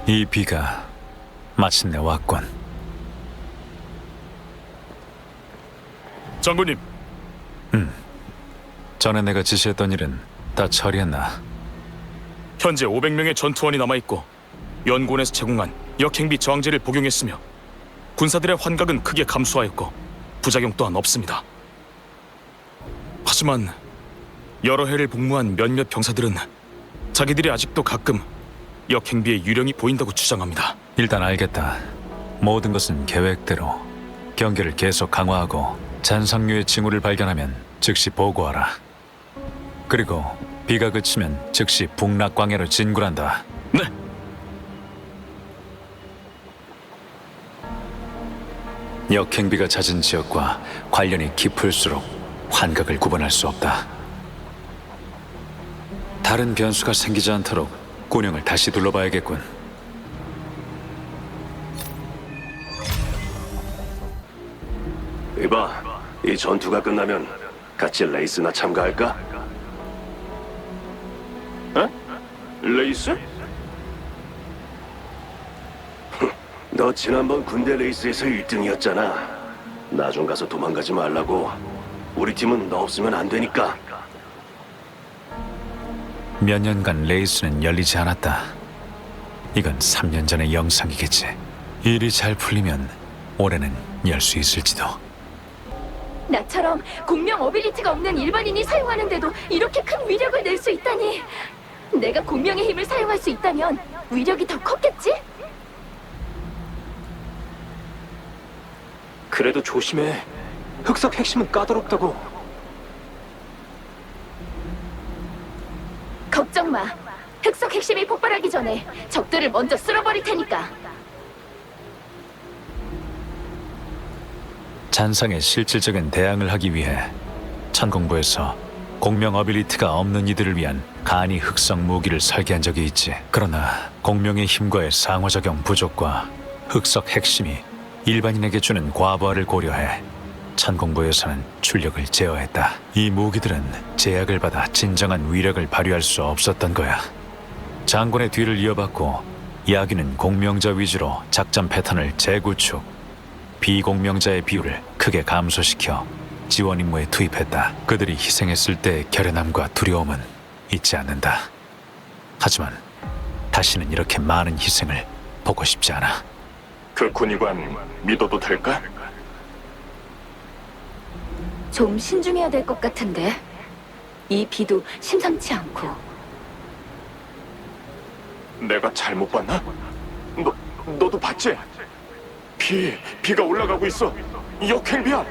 이 비가 마침내 왔군. 장군님, 전에 내가 지시했던 일은 다 처리했나? 현재 500명의 전투원이 남아있고 연구원에서 제공한 역행비 저항제를 복용했으며 군사들의 환각은 크게 감소하였고 부작용 또한 없습니다. 하지만 여러 해를 복무한 몇몇 병사들은 자기들이 아직도 가끔 역행비의 유령이 보인다고 주장합니다. 일단 알겠다. 모든 것은 계획대로. 경계를 계속 강화하고 잔상류의 징후를 발견하면 즉시 보고하라. 그리고 비가 그치면 즉시 북락광야로 진군한다. 네, 역행비가 잦은 지역과 관련이 깊을수록 환각을 구분할 수 없다. 다른 변수가 생기지 않도록 군영을 다시 둘러봐야겠군. 이봐, 이 전투가 끝나면 같이 레이스나 참가할까? 어? 레이스? 너 지난번 군대 레이스에서 1등이었잖아. 나중 가서 도망가지 말라고. 우리 팀은 너 없으면 안 되니까. 몇 년간 레이스는 열리지 않았다. 이건 3년 전의 영상이겠지. 일이 잘 풀리면 올해는 열 수 있을지도. 나처럼 공명 어빌리티가 없는 일반인이 사용하는데도 이렇게 큰 위력을 낼 수 있다니. 내가 공명의 힘을 사용할 수 있다면 위력이 더 컸겠지? 그래도 조심해. 흑석 핵심은 까다롭다고. 걱정 마. 흑석 핵심이 폭발하기 전에 적들을 먼저 쓸어버릴 테니까. 잔상의 실질적인 대항을 하기 위해 천공부에서 공명 어빌리티가 없는 이들을 위한 간이 흑성 무기를 설계한 적이 있지. 그러나 공명의 힘과의 상호작용 부족과 흑석 핵심이 일반인에게 주는 과부하를 고려해 천공부에서는 출력을 제어했다. 이 무기들은 제약을 받아 진정한 위력을 발휘할 수 없었던 거야. 장군의 뒤를 이어받고 야귀는 공명자 위주로 작전 패턴을 재구축, 비공명자의 비율을 크게 감소시켜 지원 임무에 투입했다. 그들이 희생했을 때의 결연함과 두려움은 잊지 않는다. 하지만 다시는 이렇게 많은 희생을 보고 싶지 않아. 그 군의관 믿어도 될까? 좀 신중해야 될 것 같은데. 이 비도 심상치 않고. 내가 잘못 봤나? 너도 봤지? 비가 올라가고 있어. 역행비야.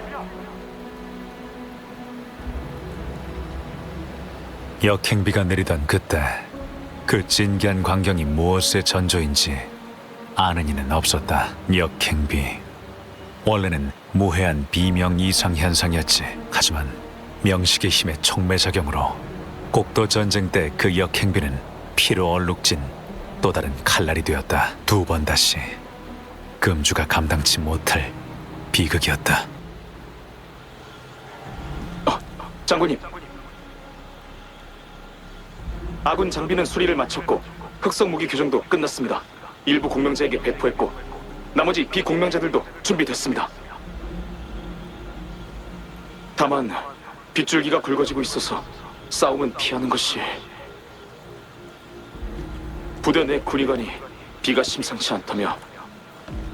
역행비가 내리던 그때 그 진기한 광경이 무엇의 전조인지 아는 이는 없었다. 역행비. 원래는 무해한 비명 이상 현상이었지. 하지만 명식의 힘의 촉매작용으로 곡도 전쟁 때 그 역행비는 피로 얼룩진 또 다른 칼날이 되었다. 두 번 다시 금주가 감당치 못할 비극이었다. 장군님. 아군 장비는 수리를 마쳤고 흑성 무기 교정도 끝났습니다. 일부 공명자에게 배포했고 나머지 비공명자들도 준비됐습니다. 다만 빗줄기가 굵어지고 있어서 싸움은 피하는 것이. 부대 내 군의관이 비가 심상치 않다며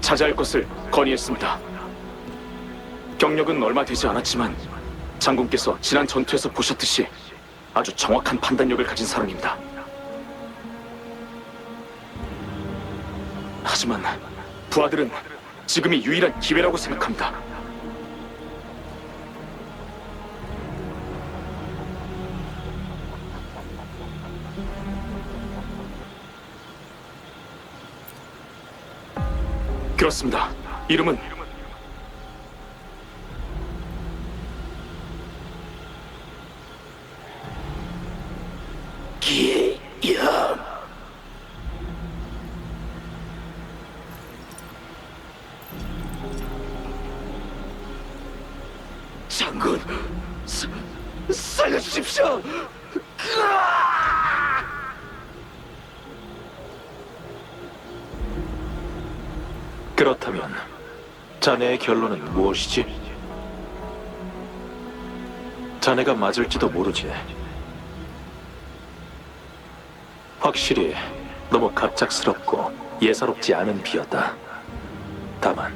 자제할 것을 건의했습니다. 경력은 얼마 되지 않았지만 장군께서 지난 전투에서 보셨듯이 아주 정확한 판단력을 가진 사람입니다. 하지만 부하들은 지금이 유일한 기회라고 생각합니다. 그렇습니다. 이름은 기염. 장군, 살려주십시오. 그렇다면 자네의 결론은 무엇이지? 자네가 맞을지도 모르지. 확실히 너무 갑작스럽고 예사롭지 않은 비였다. 다만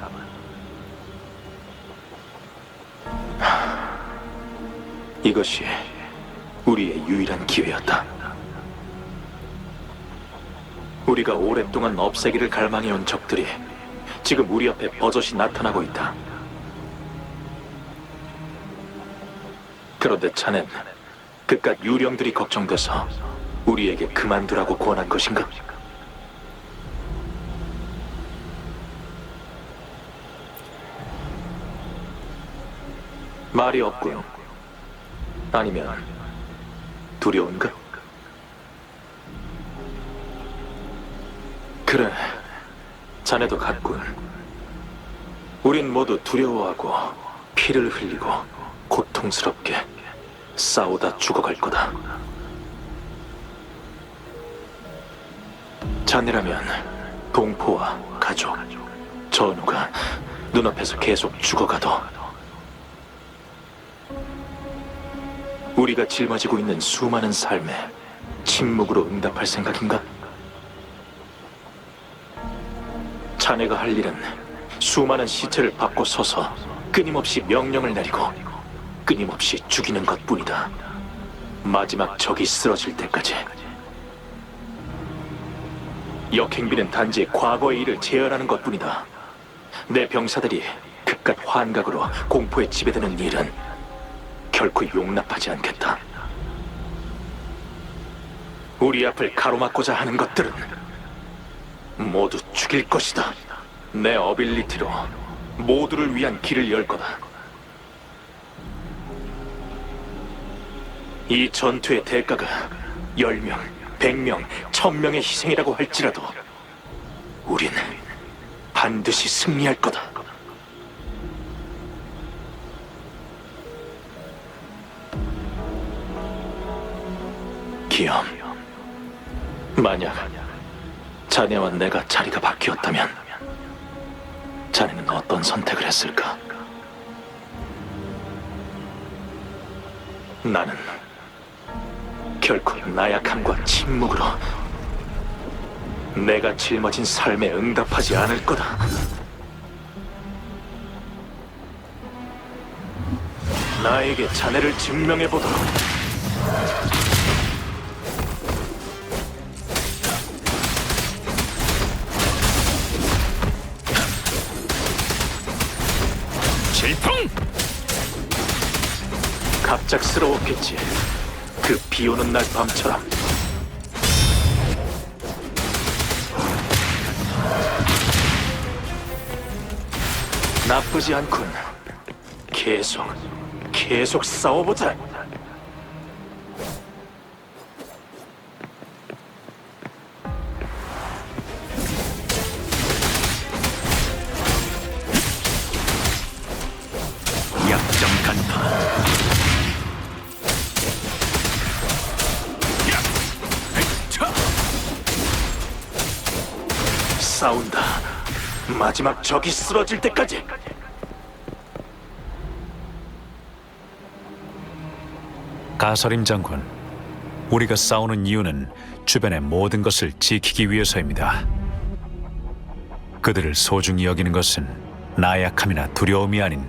이것이 우리의 유일한 기회였다. 우리가 오랫동안 없애기를 갈망해온 적들이 지금 우리 앞에 버젓이 나타나고 있다. 그런데 자넨 그깟 유령들이 걱정돼서 우리에게 그만두라고 권한 것인가? 말이 없군. 아니면 두려운가? 그래, 자네도 같군. 우린 모두 두려워하고 피를 흘리고 고통스럽게 싸우다 죽어갈 거다. 자네라면 동포와 가족, 전우가 눈앞에서 계속 죽어가도 우리가 짊어지고 있는 수많은 삶에 침묵으로 응답할 생각인가? 자네가 할 일은 수많은 시체를 받고 서서 끊임없이 명령을 내리고 끊임없이 죽이는 것뿐이다. 마지막 적이 쓰러질 때까지. 역행비는 단지 과거의 일을 재현하는 것뿐이다. 내 병사들이 그깟 환각으로 공포에 지배되는 일은 결코 용납하지 않겠다. 우리 앞을 가로막고자 하는 것들은 모두 죽일 것이다. 내 어빌리티로 모두를 위한 길을 열 거다. 이 전투의 대가가 10명, 100명, 1000명의 희생이라고 할지라도 우린 반드시 승리할 거다. 기염, 만약 자네와 내가 자리가 바뀌었다면 자네는 어떤 선택을 했을까? 나는 결코 나약함과 침묵으로 내가 짊어진 삶에 응답하지 않을 거다. 나에게 자네를 증명해보도록. 질풍! 갑작스러웠겠지. 그 비오는 날 밤처럼. 나쁘지 않군. 계속 싸워보자. 약점 간파. 싸운다. 마지막 적이 쓰러질 때까지. 가서림 장군, 우리가 싸우는 이유는 주변의 모든 것을 지키기 위해서입니다. 그들을 소중히 여기는 것은 나약함이나 두려움이 아닌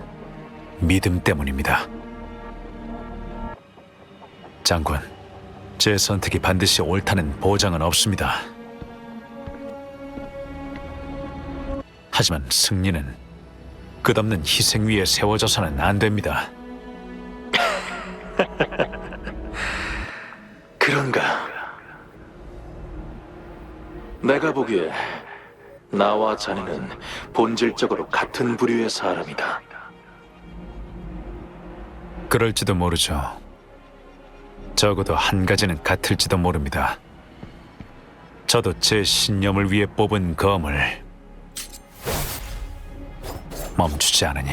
믿음 때문입니다. 장군, 제 선택이 반드시 옳다는 보장은 없습니다. 하지만 승리는 끝없는 희생 위에 세워져서는 안 됩니다. 그런가? 내가 보기에 나와 자네는 본질적으로 같은 부류의 사람이다. 그럴지도 모르죠. 적어도 한 가지는 같을지도 모릅니다. 저도 제 신념을 위해 뽑은 검을 멈추지 않으니.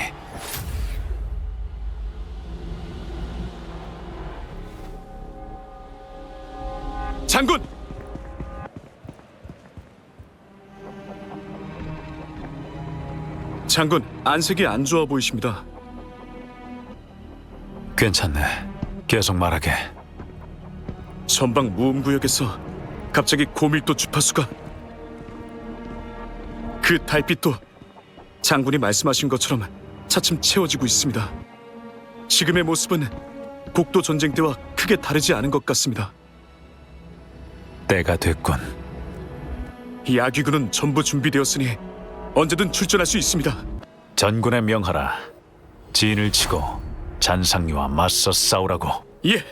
장군! 장군, 안색이 안 좋아 보이십니다. 괜찮네. 계속 말하게. 전방 무음구역에서 갑자기 고밀도 주파수가 그 달빛도 장군이 말씀하신 것처럼 차츰 채워지고 있습니다. 지금의 모습은 곡도 전쟁 때와 크게 다르지 않은 것 같습니다. 때가 됐군. 야귀군은 전부 준비되었으니 언제든 출전할 수 있습니다. 전군에 명하라. 진을 치고 잔상류와 맞서 싸우라고. 예,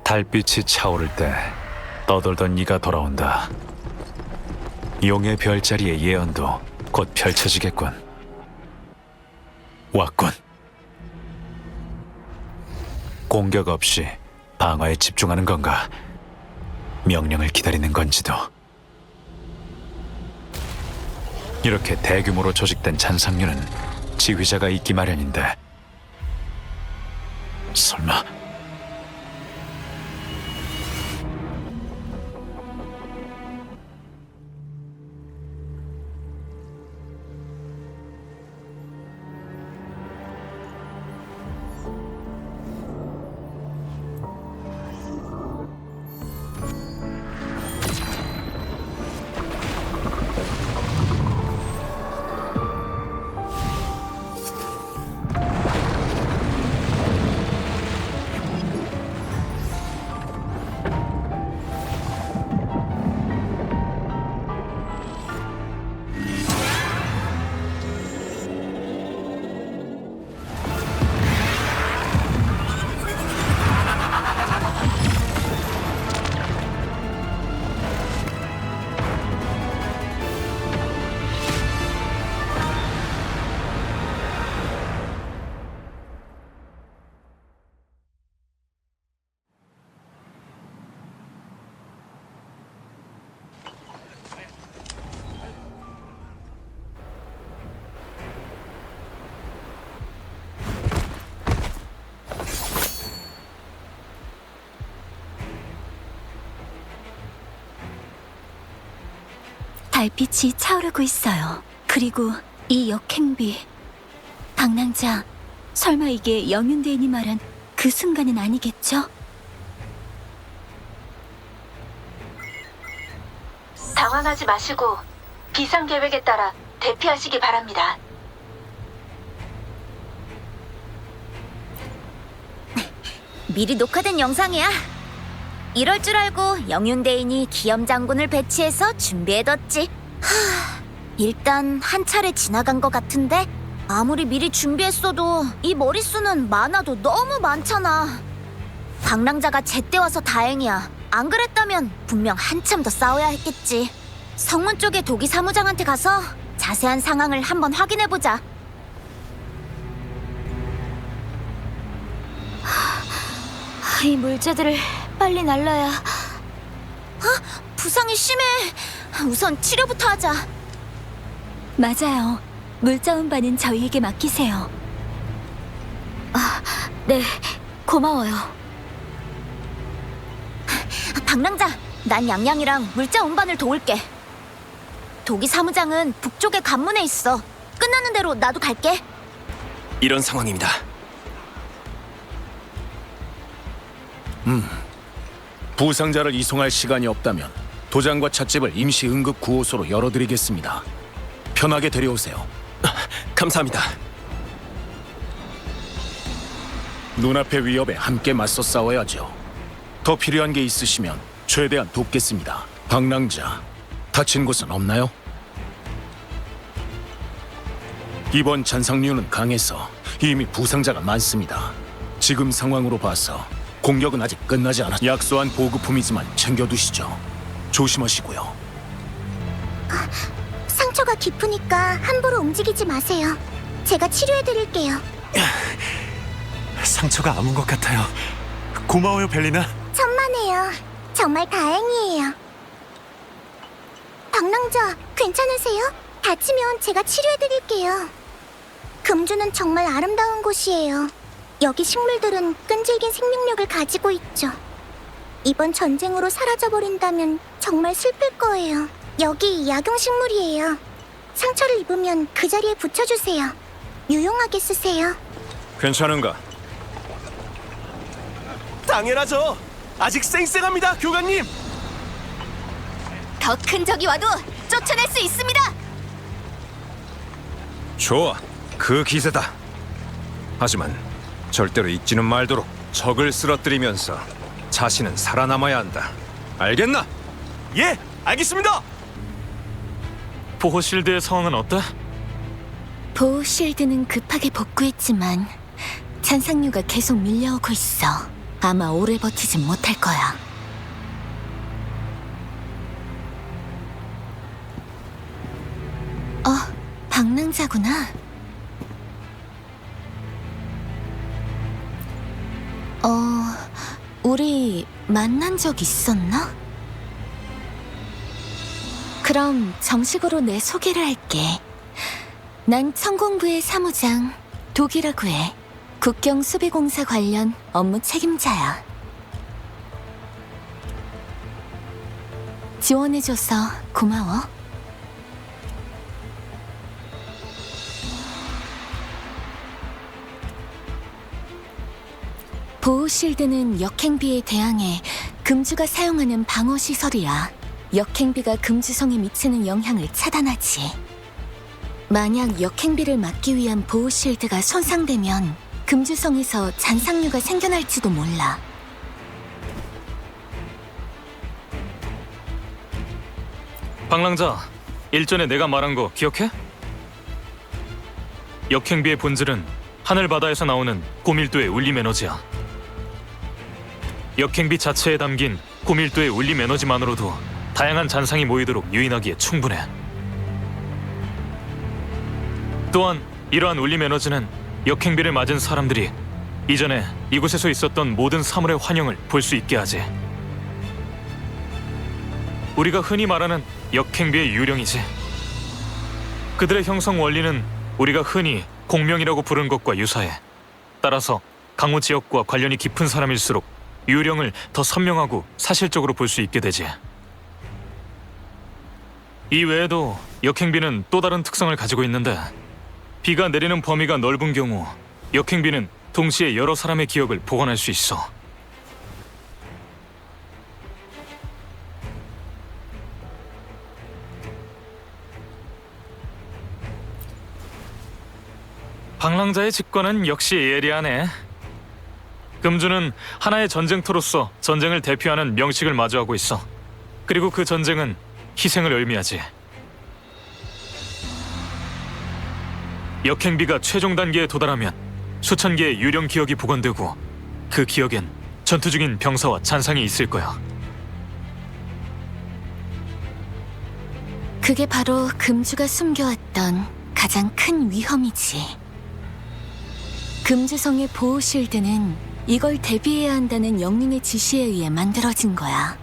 달빛이 차오를 때 떠돌던 이가 돌아온다. 용의 별자리의 예언도 곧 펼쳐지겠군. 왔군. 공격 없이 방어에 집중하는 건가? 명령을 기다리는 건지도. 이렇게 대규모로 조직된 잔상류는 지휘자가 있기 마련인데 설마 달빛이 차오르고 있어요. 그리고 이 역행비. 방랑자, 설마 이게 영윤대인이 말한 그 순간은 아니겠죠? 당황하지 마시고 비상계획에 따라 대피하시기 바랍니다. 미리 녹화된 영상이야. 이럴 줄 알고 영윤대인이 기염 장군을 배치해서 준비해뒀지. 일단 한 차례 지나간 것 같은데 아무리 미리 준비했어도 이 머릿수는 많아도 너무 많잖아. 방랑자가 제때 와서 다행이야. 안 그랬다면 분명 한참 더 싸워야 했겠지. 성문 쪽의 도기 사무장한테 가서 자세한 상황을 한번 확인해보자. 이 물자들을 빨리 날라야. 부상이 심해. 우선 치료부터 하자. 맞아요. 물자 운반은 저희에게 맡기세요. 네, 고마워요. 방랑자, 난 양양이랑 물자 운반을 도울게. 도기 사무장은 북쪽의 관문에 있어. 끝나는 대로 나도 갈게. 이런 상황입니다. 부상자를 이송할 시간이 없다면 도장과 찻집을 임시 응급 구호소로 열어드리겠습니다. 편하게 데려오세요. 감사합니다. 눈앞의 위협에 함께 맞서 싸워야죠. 더 필요한 게 있으시면 최대한 돕겠습니다. 방랑자, 다친 곳은 없나요? 이번 잔상류는 강해서 이미 부상자가 많습니다. 지금 상황으로 봐서 공격은 아직 끝나지 않았. 약소한 보급품이지만 챙겨두시죠. 조심하시고요. 상처가 깊으니까 함부로 움직이지 마세요. 제가 치료해드릴게요. 상처가 아문 것 같아요. 고마워요, 벨리나. 천만에요. 정말 다행이에요. 방랑자, 괜찮으세요? 다치면 제가 치료해드릴게요. 금주는 정말 아름다운 곳이에요. 여기 식물들은 끈질긴 생명력을 가지고 있죠. 이번 전쟁으로 사라져버린다면 정말 슬플 거예요. 여기 약용식물이에요. 상처를 입으면 그 자리에 붙여주세요. 유용하게 쓰세요. 괜찮은가? 당연하죠. 아직 쌩쌩합니다, 교관님. 더 큰 적이 와도 쫓아낼 수 있습니다. 좋아, 그 기세다. 하지만 절대로 잊지는 말도록 적을 쓰러뜨리면서 자신은 살아남아야 한다. 알겠나? 예, 알겠습니다. 보호 실드의 상황은 어때? 보호 실드는 급하게 복구했지만 잔상류가 계속 밀려오고 있어. 아마 오래 버티진 못할 거야. 방랑자구나. 우리 만난 적 있었나? 그럼 정식으로 내 소개를 할게. 난 천공부의 사무장 독이라고 해. 국경 수비공사 관련 업무 책임자야. 지원해줘서 고마워. 보호실드는 역행비에 대항해 금주가 사용하는 방어시설이야. 역행비가 금주성에 미치는 영향을 차단하지. 만약 역행비를 막기 위한 보호실드가 손상되면 금주성에서 잔상류가 생겨날지도 몰라. 방랑자, 일전에 내가 말한 거 기억해? 역행비의 본질은 하늘바다에서 나오는 고밀도의 울림 에너지야. 역행비 자체에 담긴 고밀도의 울림 에너지만으로도 다양한 잔상이 모이도록 유인하기에 충분해. 또한 이러한 울림 에너지는 역행비를 맞은 사람들이 이전에 이곳에서 있었던 모든 사물의 환영을 볼 수 있게 하지. 우리가 흔히 말하는 역행비의 유령이지. 그들의 형성 원리는 우리가 흔히 공명이라고 부르는 것과 유사해. 따라서 강호 지역과 관련이 깊은 사람일수록 유령을 더 선명하고 사실적으로 볼 수 있게 되지. 이 외에도 역행비는 또 다른 특성을 가지고 있는데, 비가 내리는 범위가 넓은 경우 역행비는 동시에 여러 사람의 기억을 복원할 수 있어. 방랑자의 직권은 역시 예리하네. 금주는 하나의 전쟁터로서 전쟁을 대표하는 명식을 마주하고 있어. 그리고 그 전쟁은 희생을 의미하지. 역행비가 최종 단계에 도달하면 수천 개의 유령 기억이 복원되고 그 기억엔 전투 중인 병사와 잔상이 있을 거야. 그게 바로 금주가 숨겨왔던 가장 큰 위험이지. 금주성의 보호실드는 이걸 대비해야 한다는 영린의 지시에 의해 만들어진 거야.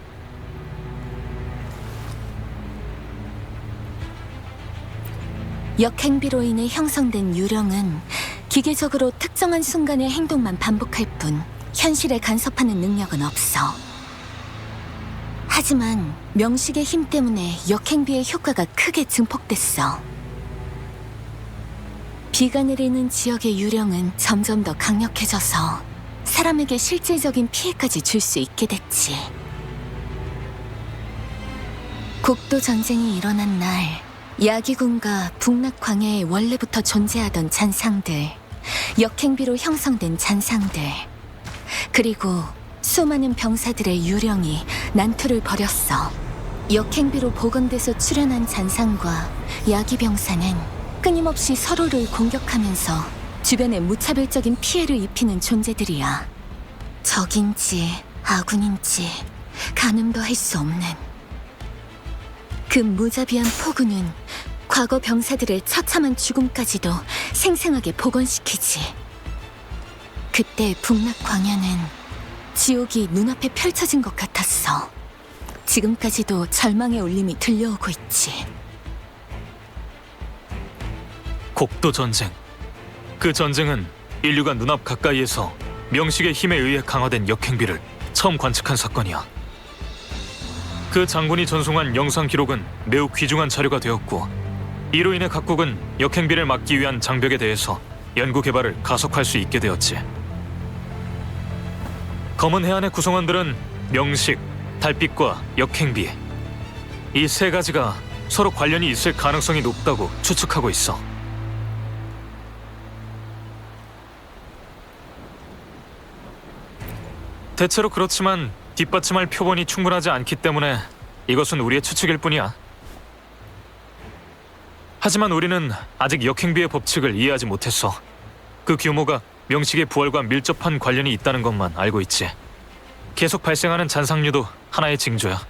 역행비로 인해 형성된 유령은 기계적으로 특정한 순간의 행동만 반복할 뿐 현실에 간섭하는 능력은 없어. 하지만 명식의 힘 때문에 역행비의 효과가 크게 증폭됐어. 비가 내리는 지역의 유령은 점점 더 강력해져서 사람에게 실질적인 피해까지 줄 수 있게 됐지. 곡도 전쟁이 일어난 날, 야기군과 북락 광야에 원래부터 존재하던 잔상들, 역행비로 형성된 잔상들, 그리고 수많은 병사들의 유령이 난투를 벌였어. 역행비로 복원돼서 출현한 잔상과 야기병사는 끊임없이 서로를 공격하면서 주변에 무차별적인 피해를 입히는 존재들이야. 적인지 아군인지 가늠도 할 수 없는. 그 무자비한 폭우는 과거 병사들의 처참한 죽음까지도 생생하게 복원시키지. 그때 북락 광야는 지옥이 눈앞에 펼쳐진 것 같았어. 지금까지도 절망의 울림이 들려오고 있지. 곡도 전쟁. 그 전쟁은 인류가 눈앞 가까이에서 명식의 힘에 의해 강화된 역행비를 처음 관측한 사건이야. 그 장군이 전송한 영상 기록은 매우 귀중한 자료가 되었고, 이로 인해 각국은 역행비를 막기 위한 장벽에 대해서 연구 개발을 가속할 수 있게 되었지. 검은 해안의 구성원들은 명식, 달빛과 역행비 이 세 가지가 서로 관련이 있을 가능성이 높다고 추측하고 있어. 대체로 그렇지만 뒷받침할 표본이 충분하지 않기 때문에 이것은 우리의 추측일 뿐이야. 하지만 우리는 아직 역행비의 법칙을 이해하지 못했어. 그 규모가 명식의 부활과 밀접한 관련이 있다는 것만 알고 있지. 계속 발생하는 잔상류도 하나의 징조야.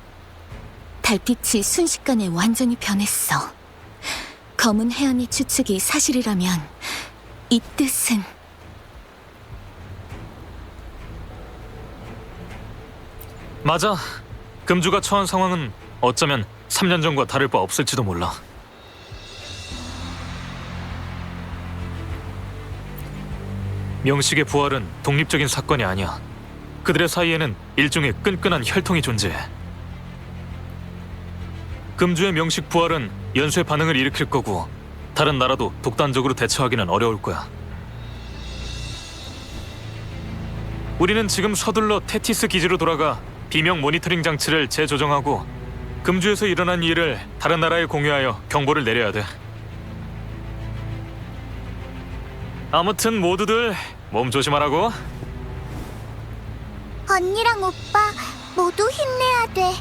달빛이 순식간에 완전히 변했어. 검은 해안의 추측이 사실이라면 이 뜻은 맞아. 금주가 처한 상황은 어쩌면 3년 전과 다를 바 없을지도 몰라. 명식의 부활은 독립적인 사건이 아니야. 그들의 사이에는 일종의 끈끈한 혈통이 존재해. 금주의 명식 부활은 연쇄 반응을 일으킬 거고 다른 나라도 독단적으로 대처하기는 어려울 거야. 우리는 지금 서둘러 테티스 기지로 돌아가 비명 모니터링 장치를 재조정하고 금주에서 일어난 일을 다른 나라에 공유하여 경보를 내려야 돼. 아무튼 모두들 몸 조심하라고. 언니랑 오빠 모두 힘내야 돼.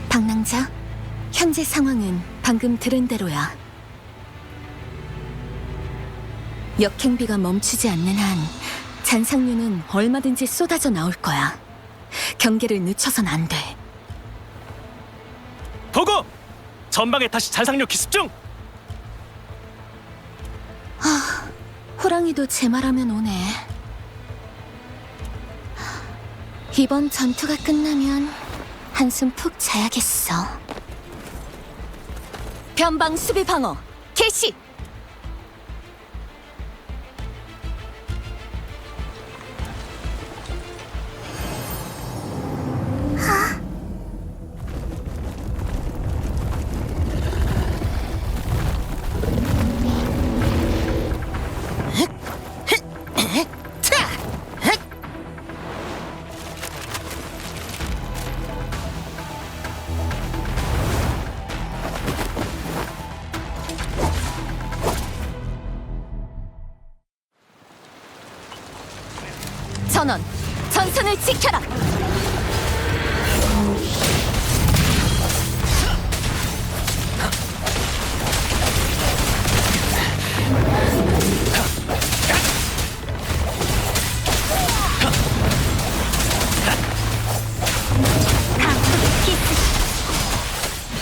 방랑자, 현재 상황은 방금 들은 대로야. 역행비가 멈추지 않는 한 잔상류는 얼마든지 쏟아져 나올 거야. 경계를 늦춰선 안 돼. 보고! 전방에 다시 잔상류 기습 중! 호랑이도 제 말하면 오네. 이번 전투가 끝나면 한숨 푹 자야겠어. 변방 수비 방어 개시! 전원, 전선을 지켜라!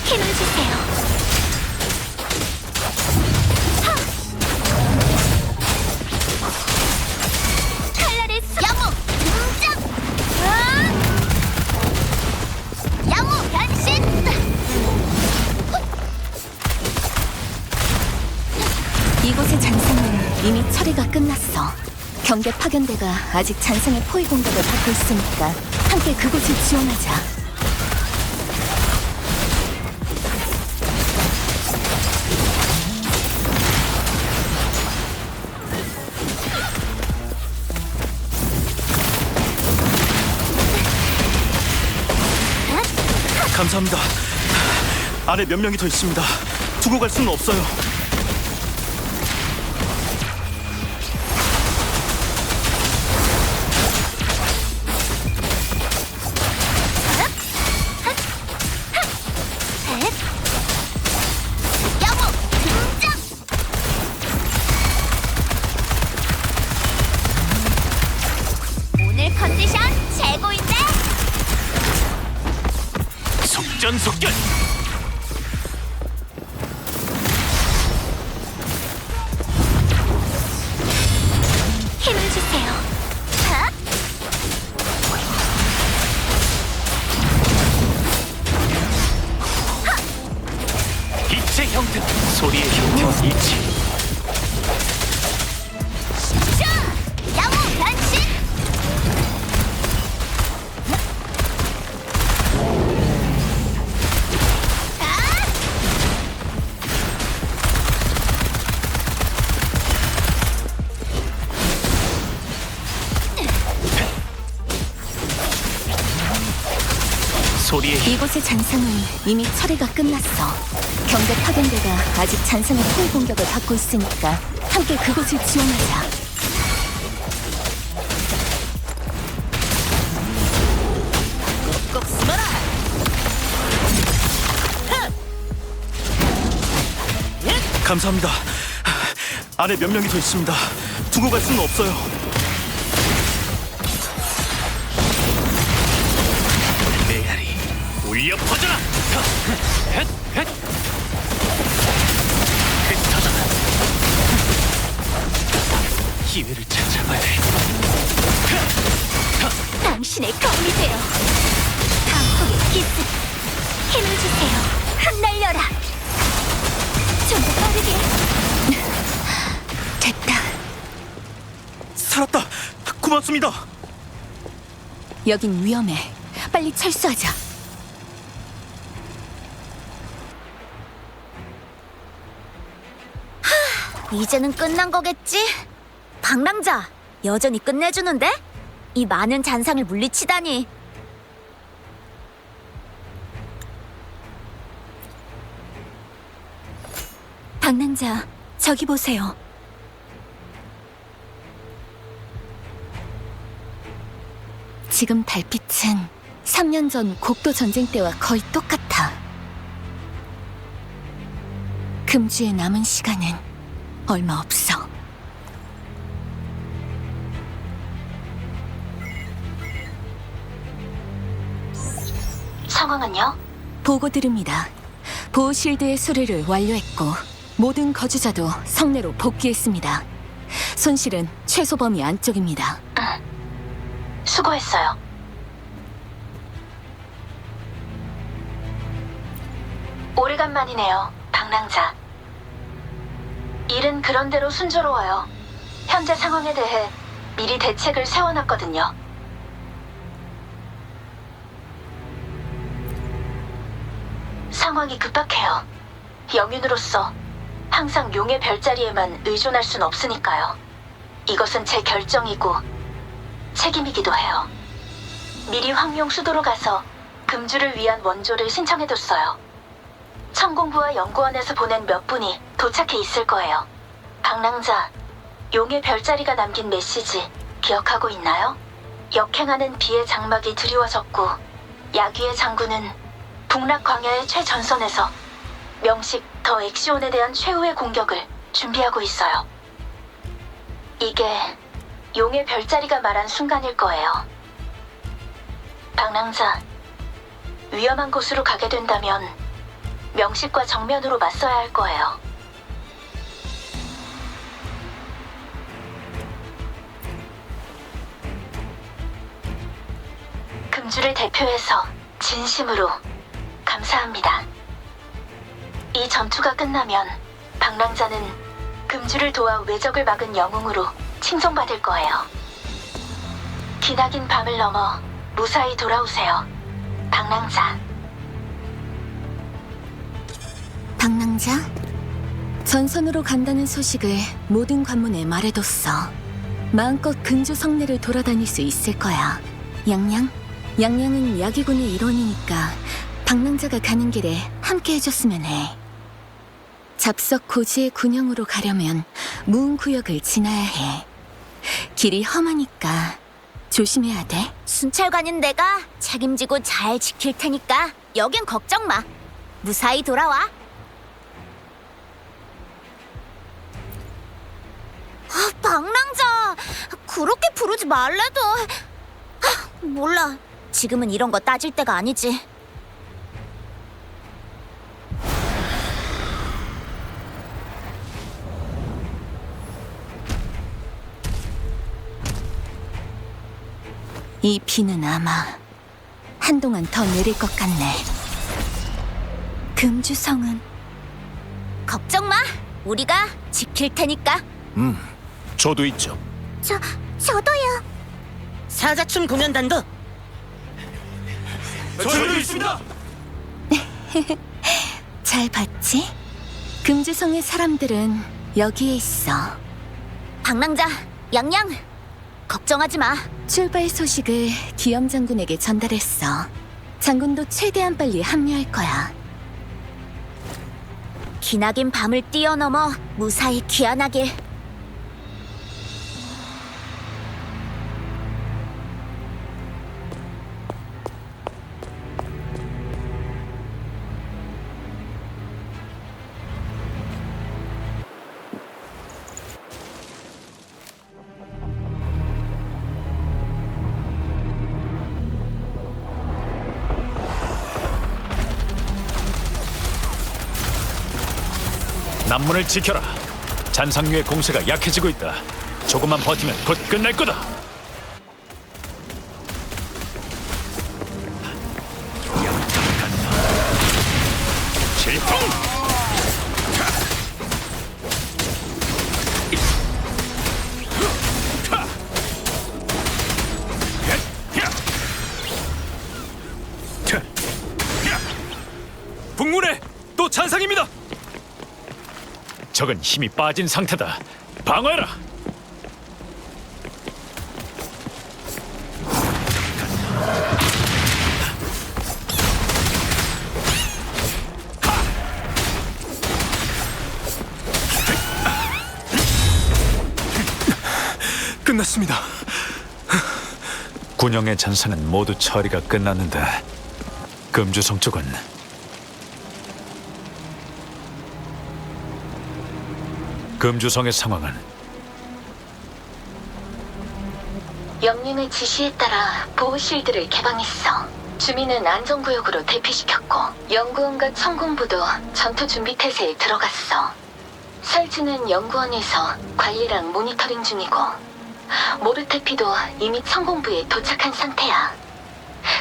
힘을 주세요. 칼날의 야무 등장! 야무 변신! 이곳의 잔상은 이미 처리가 끝났어. 경계 파견대가 아직 잔상의 포위 공격을 받고 있으니까 함께 그곳을 지원하자. 감사합니다. 안에 몇 명이 더 있습니다. 두고 갈 수는 없어요. 야무 등장! 오늘 컨디션 최고인데? 속전속결! 힘을 주세요. 빛의 형태, 소리의 형태와 일치. 야무 변신! 이곳의 잔상은 이미 처리가 끝났어. 경계 파견대가 아직 잔상의 포위 공격을 받고 있으니까 함께 그곳을 지원하자. 꼭 숨어라. 감사합니다. 안에 몇 명이 더 있습니다. 두고 갈 수는 없어요. 메아리, 울려 퍼져라! 흩어져라! 기회를 찾아봐야 해. 당신의 검이 되어 강폭의 기스 힘을 주세요. 흩날려라. 좀 더 빠르게. 됐다. 살았다. 고맙습니다. 여긴 위험해. 빨리 철수하자. 이제는 끝난 거겠지? 방랑자, 여전히 끝내주는데? 이 많은 잔상을 물리치다니. 방랑자, 저기 보세요. 지금 달빛은 3년 전 곡도 전쟁 때와 거의 똑같아. 금주에 남은 시간은 얼마 없어. 상황은요? 보고 드립니다. 보호 실드의 수리를 완료했고 모든 거주자도 성내로 복귀했습니다. 손실은 최소 범위 안쪽입니다. 수고했어요. 오래간만이네요, 방랑자. 일은 그런대로 순조로워요. 현재 상황에 대해 미리 대책을 세워놨거든요. 상황이 급박해요. 영윤으로서 항상 용의 별자리에만 의존할 순 없으니까요. 이것은 제 결정이고 책임이기도 해요. 미리 황룡 수도로 가서 금주를 위한 원조를 신청해뒀어요. 천공부와 연구원에서 보낸 몇 분이 도착해 있을 거예요. 방랑자, 용의 별자리가 남긴 메시지 기억하고 있나요? 역행하는 비의 장막이 드리워졌고 야귀의 장군은 북락 광야의 최전선에서 명식 더 엑시온에 대한 최후의 공격을 준비하고 있어요. 이게 용의 별자리가 말한 순간일 거예요. 방랑자, 위험한 곳으로 가게 된다면 명식과 정면으로 맞서야 할 거예요. 금주를 대표해서 진심으로 감사합니다. 이 전투가 끝나면 방랑자는 금주를 도와 외적을 막은 영웅으로 칭송받을 거예요. 기나긴 밤을 넘어 무사히 돌아오세요, 방랑자. 방랑자? 전선으로 간다는 소식을 모든 관문에 말해뒀어. 마음껏 근주 성내를 돌아다닐 수 있을 거야. 양양? 양양은 야기군의 일원이니까 방랑자가 가는 길에 함께 해줬으면 해. 잡석 고지의 군영으로 가려면 무은구역을 지나야 해. 길이 험하니까 조심해야 돼. 순찰관인 내가 책임지고 잘 지킬 테니까 여긴 걱정 마. 무사히 돌아와. 방랑자, 그렇게 부르지 말래도. 몰라, 지금은 이런 거 따질 때가 아니지. 이 비는 아마 한동안 더 내릴 것 같네. 금주성은 걱정 마, 우리가 지킬 테니까. 저도 있죠. 저도요. 사자춤 공연단도. 저희도 있습니다. 잘 봤지? 금주성의 사람들은 여기에 있어. 방랑자, 양양, 걱정하지 마. 출발 소식을 기염 장군에게 전달했어. 장군도 최대한 빨리 합류할 거야. 기나긴 밤을 뛰어넘어 무사히 귀환하길. 남문을 지켜라. 잔상류의 공세가 약해지고 있다. 조금만 버티면 곧 끝날 거다. 실통! 북문에 또 잔상입니다. 적은 힘이 빠진 상태다. 방어해라. 끝났습니다. 군영의 잔상은 모두 처리가 끝났는데 금주성 쪽은 금주성의 상황은 영령의 지시에 따라 보호 실드를 개방했어. 주민은 안전구역으로 대피시켰고 연구원과 천공부도 전투 준비 태세에 들어갔어. 설주는 연구원에서 관리랑 모니터링 중이고 모르테피도 이미 천공부에 도착한 상태야.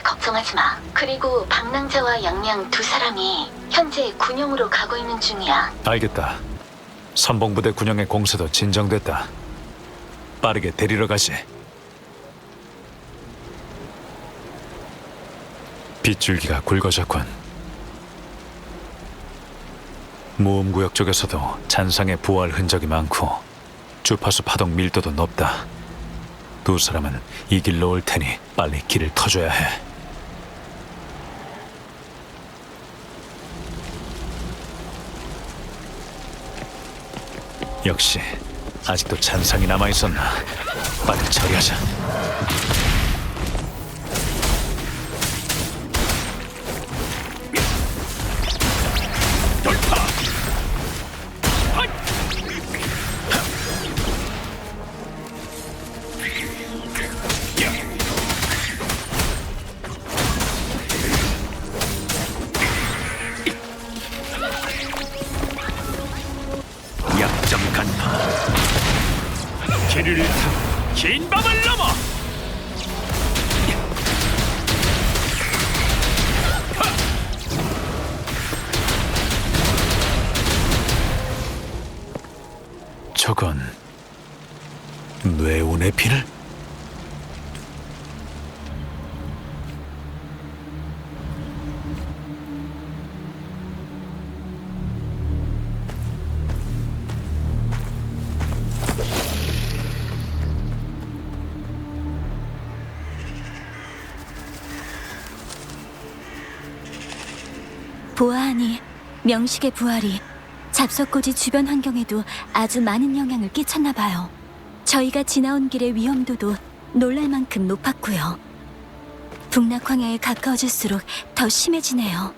걱정하지 마. 그리고 방랑자와 양양 두 사람이 현재 군용으로 가고 있는 중이야. 알겠다. 선봉부대 군영의 공세도 진정됐다. 빠르게 데리러 가지. 빗줄기가 굵어졌군. 모음구역 쪽에서도 잔상의 부활 흔적이 많고 주파수 파동 밀도도 높다. 두 사람은 이 길로 올 테니 빨리 길을 터줘야 해. 역시 아직도 잔상이 남아있었나. 빨리 처리하자. 약점 간파. 길을 타고 긴 밤을 넘어. 저건 뇌운의 피를? 보아하니 명식의 부활이 잡석고지 주변 환경에도 아주 많은 영향을 끼쳤나 봐요. 저희가 지나온 길의 위험도도 놀랄 만큼 높았고요. 북락황야에 가까워질수록 더 심해지네요.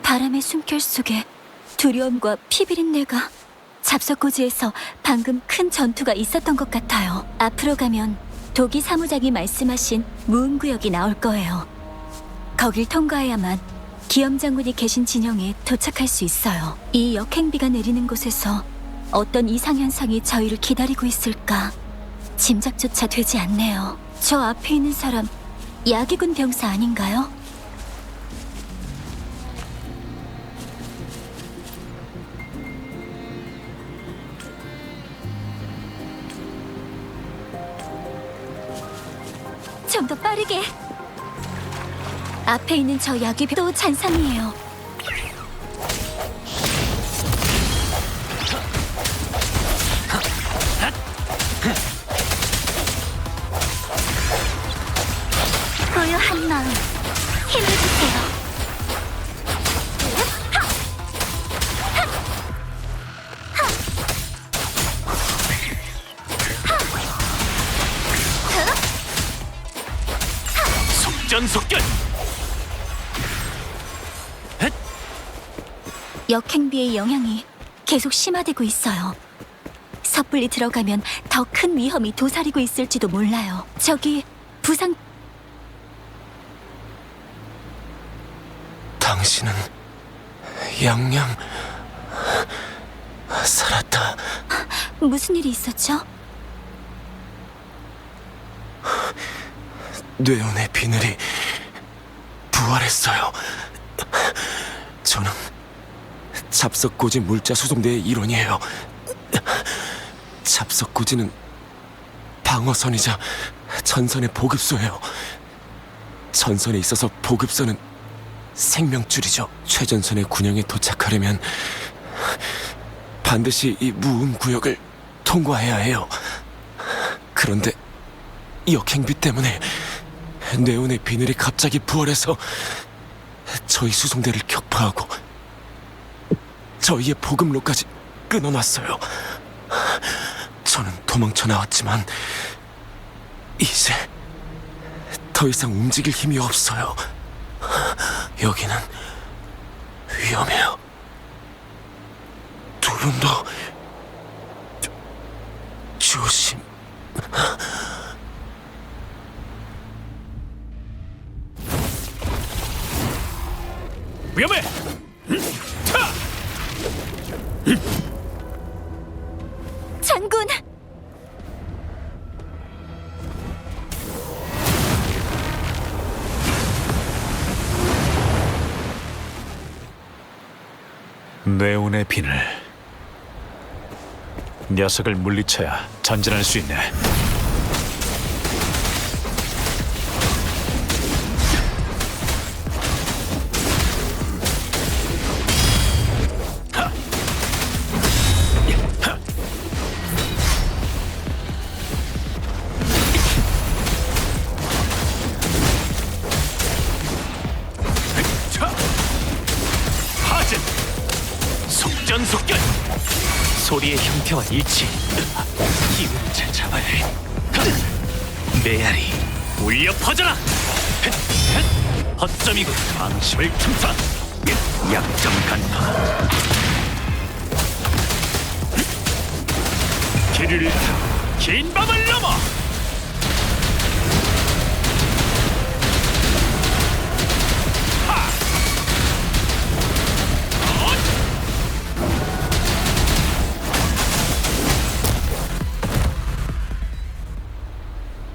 바람의 숨결 속에 두려움과 피비린내가. 잡석고지에서 방금 큰 전투가 있었던 것 같아요. 앞으로 가면 도기 사무장이 말씀하신 무음구역이 나올 거예요. 거길 통과해야만 기염 장군이 계신 진영에 도착할 수 있어요. 이 역행비가 내리는 곳에서 어떤 이상현상이 저희를 기다리고 있을까 짐작조차 되지 않네요. 저 앞에 있는 사람 야기군 병사 아닌가요? 좀 더 빠르게. 앞에 있는 저 야기비도 잔상이에요. 한 마음 힘을 주세요. 속전속결. 역행비의 영향이 계속 심화되고 있어요. 섣불리 들어가면 더 큰 위험이 도사리고 있을지도 몰라요. 저기 부상... 당신은 양양 살았다. 무슨 일이 있었죠? 뇌운의 비늘이 부활했어요. 저는 잡석고지 물자 수송대의 일원이에요. 잡석고지는 방어선이자 전선의 보급소예요. 전선에 있어서 보급소는 생명줄이죠. 최전선의 군영에 도착하려면 반드시 이 무음구역을 통과해야 해요. 그런데 역행비 때문에 뇌운의 비늘이 갑자기 부활해서 저희 수송대를 격파하고 저희의 보급로까지 끊어놨어요. 저는 도망쳐 나왔지만 이제 더 이상 움직일 힘이 없어요. 여기는 위험해요. 두 분도 조심. 위험해. 장군! 뇌운의 비늘. 녀석을 물리쳐야 전진할 수 있네. 속전속결. 소리의 형태와 일치. 기운을 잘 잡아야 해. 메아리 울려 퍼져라. 허점이고 방심을 틈타. 약점 간파. 길을 타고 긴 밤을 넘어.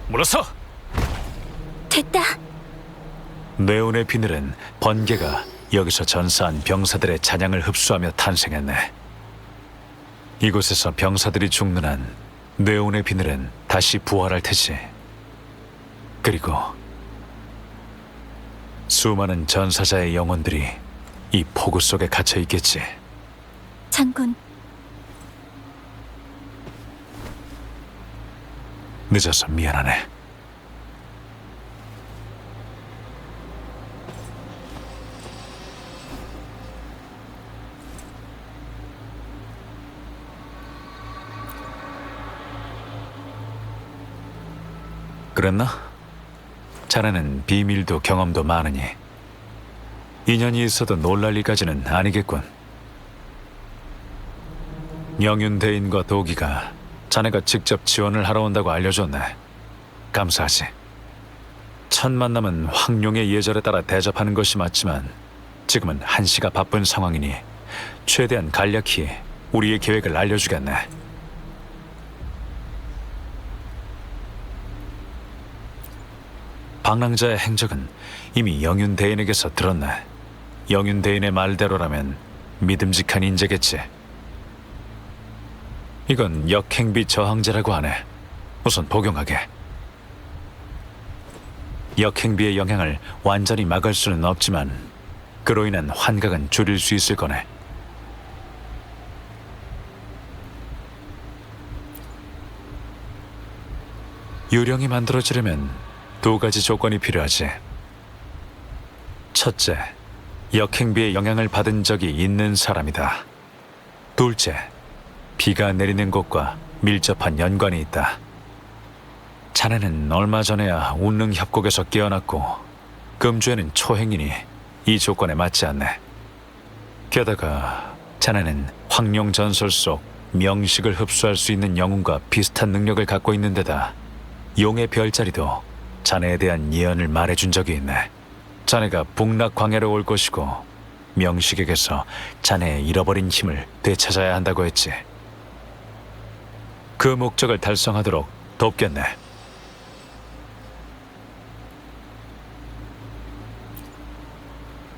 물어서. 됐다. 뇌운의 비늘은 번개가 여기서 전사한 병사들의 잔향을 흡수하며 탄생했네. 이곳에서 병사들이 죽는 한 뇌운의 비늘은 다시 부활할 테지. 그리고 수많은 전사자의 영혼들이 이 폭우 속에 갇혀 있겠지. 장군, 늦어서 미안하네. 그랬나? 자네는 비밀도 경험도 많으니 인연이 있어도 놀랄 일까지는 아니겠군. 영윤대인과 도기가 자네가 직접 지원을 하러 온다고 알려줬네. 감사하지. 첫 만남은 황룡의 예절에 따라 대접하는 것이 맞지만 지금은 한시가 바쁜 상황이니 최대한 간략히 우리의 계획을 알려주겠네. 방랑자의 행적은 이미 영윤대인에게서 들었네. 영윤대인의 말대로라면 믿음직한 인재겠지. 이건 역행비 저항제라고 하네. 우선 복용하게. 역행비의 영향을 완전히 막을 수는 없지만 그로 인한 환각은 줄일 수 있을 거네. 유령이 만들어지려면 두 가지 조건이 필요하지. 첫째, 역행비의 영향을 받은 적이 있는 사람이다. 둘째, 비가 내리는 곳과 밀접한 연관이 있다. 자네는 얼마 전에야 운릉 협곡에서 깨어났고 금주에는 초행이니 이 조건에 맞지 않네. 게다가 자네는 황룡 전설 속 명식을 흡수할 수 있는 영웅과 비슷한 능력을 갖고 있는 데다 용의 별자리도 자네에 대한 예언을 말해준 적이 있네. 자네가 북락 광야로 올 것이고 명식에게서 자네의 잃어버린 힘을 되찾아야 한다고 했지. 그 목적을 달성하도록 돕겠네.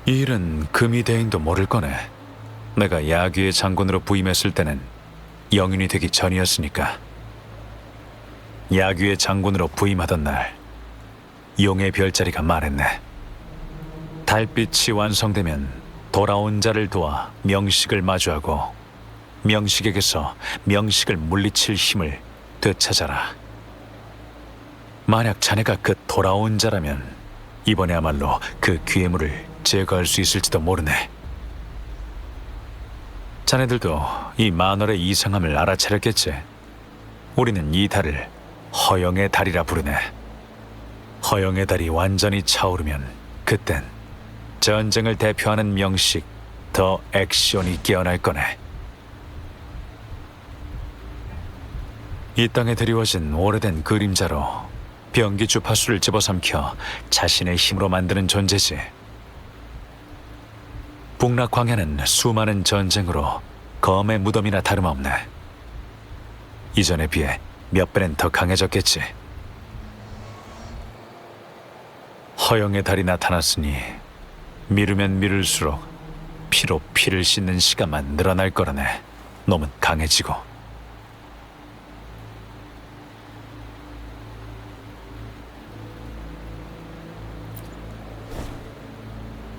이 일은 금이 대인도 모를 거네. 내가 야귀의 장군으로 부임했을 때는 영윤이 되기 전이었으니까. 야귀의 장군으로 부임하던 날 용의 별자리가 말했네. 달빛이 완성되면 돌아온 자를 도와 명식을 마주하고 명식에게서 명식을 물리칠 힘을 되찾아라. 만약 자네가 그 돌아온 자라면 이번에야말로 그 괴물을 제거할 수 있을지도 모르네. 자네들도 이 만월의 이상함을 알아차렸겠지. 우리는 이 달을 허영의 달이라 부르네. 허영의 달이 완전히 차오르면 그땐 전쟁을 대표하는 명식 더 액션이 깨어날 거네. 이 땅에 드리워진 오래된 그림자로 병기 주파수를 집어삼켜 자신의 힘으로 만드는 존재지. 북락 광야는 수많은 전쟁으로 검의 무덤이나 다름없네. 이전에 비해 몇 배는 더 강해졌겠지. 허영의 달이 나타났으니 미루면 미룰수록 피로 피를 씻는 시간만 늘어날 거라네. 놈은 강해지고.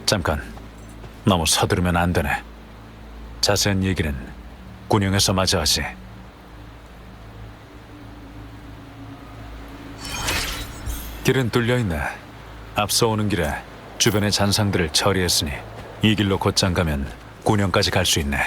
잠깐, 너무 서두르면 안 되네. 자세한 얘기는 군용에서 마저 하지. 길은 뚫려있네. 앞서 오는 길에 주변의 잔상들을 처리했으니 이 길로 곧장 가면 군용까지 갈 수 있네.